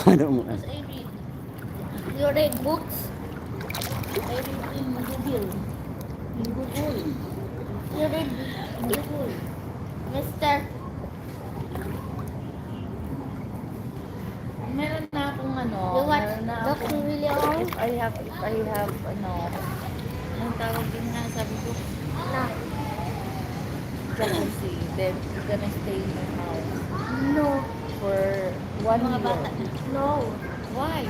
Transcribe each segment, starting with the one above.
Ano mo? Because I read. You read books? I read in Google. In Google. You read in Google. Mister. Meron na akong ano, You watch meron na Dr. akong, William? if I have, ano, ang tawag din nga, sabi ko, Na. jacuzzi, then you're gonna stay in your house No. for 1 Mga year. bata na. No. Why?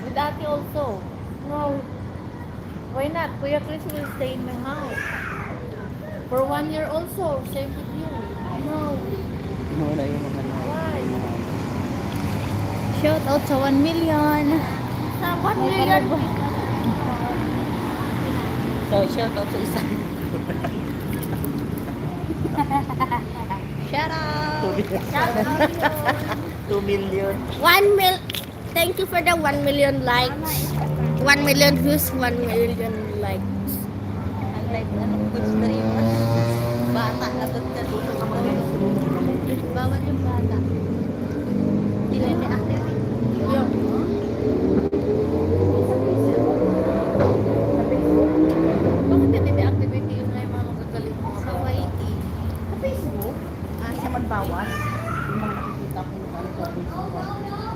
With Ate also. No. Why not? Kuya Chris will stay in my house. For 1 year also, same with you. No. Wala yung mga ano. Why? Shout out sa 1 million. Sa 1 million. So, shout out sa isa. Shout out. Shout out. 2 million. 1 mil. Thank you for the 1 million likes. 1 million views, 1 million likes. Unlike, ano, good streamer. Bata na doon ka dito. Bawal yung bata. Dilete active. Yung. Bakit hindi deactivate yung mga magagaling mga Sa bata? YT. Sa Facebook? Hindi naman bawal. Yung mga nakikita ko na ano sa Facebook.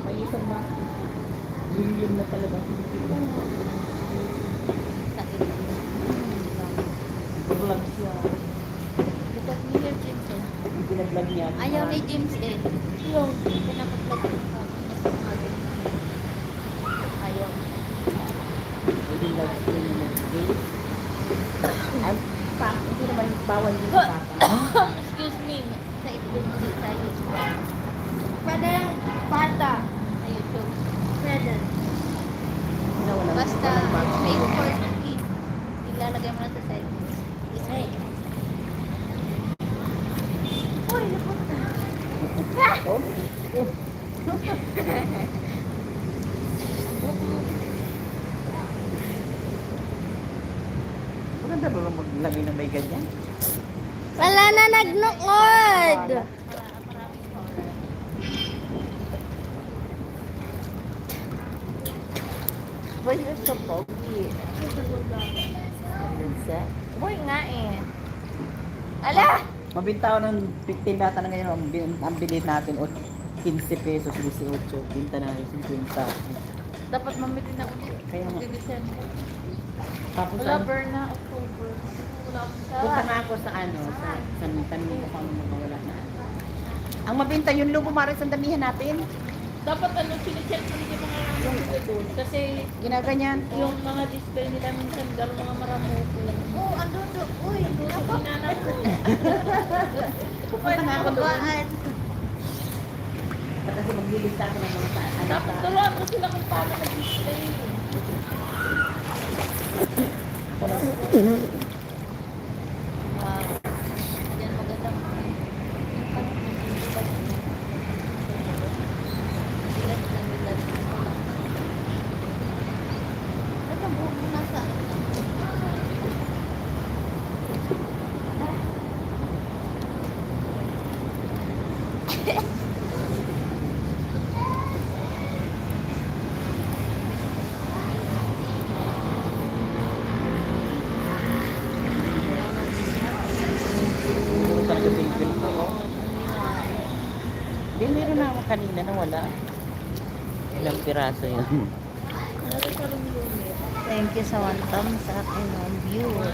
May isang ba? Million na talaga. Vlog siya. Look at me here, James. Yung pinag-vlog niya. Ayaw ni James eh. Yung pinapag-vlog ko. Ayaw. Hindi live stream yung mag-game. Ay, hindi naman bawal din sa bata. Excuse me. Sa itlog sa YouTube. Pwede yung bata. Sa YouTube. Pwede. Wala Basta, bata. may for kids. Ilalagay mo na sa side. Hey. Uy, napunta. Oh, maganda ba maglagay ng may ganyan? Wala na nagnood. Why you're so pogi? Boy nga eh. Ala! Mabintaw ng 15 data na ngayon, ang bilhin natin o 15 pesos, 18, binta na 50. Dapat mamitin ako dito. Kaya nga. December. Tapos Wala, ano, burn na October. Wala akong punta nga ako sa ano, sa tanong ko kung ano mawala na. Ang mabinta yung lubo maris ang damihan natin. Dapat ano, sinicheck ko rin yung mga ramon doon. Kasi Ginaganyan. yung mga display nila minsan gano'ng mga maramuko. Oh, ando do. Uy, Ako na ko. Pupunta nga ako doon. Baan. Kasi maglilista ako ng mga ano Dapat sa... turuan ko sila kung paano mag-display. Yan maganda. Ano buhok mo nasa? Siguro talaga favorite ko. Di meron na ako kanina na wala. Ilang piraso yun. Thank you sa 1 thumbs up and 1 viewer.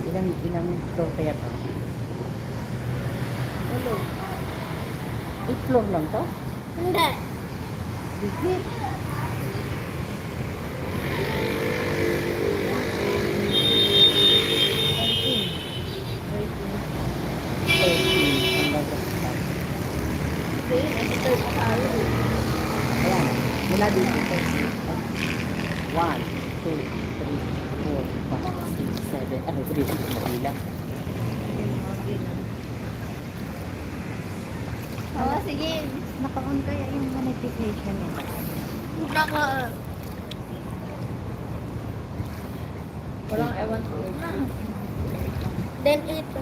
Ilang floor kaya to? Hello. 8 floor lang to? Hindi. Bigit. Ayan, mula dito. 1, 2, 3, 4, 5, 6, 7, ano, 3, 6, Manila. Oo, sige. Naka-on kaya yung monetization nila. Naka... Walang ewan ko. Then ito.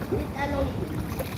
It annoys me.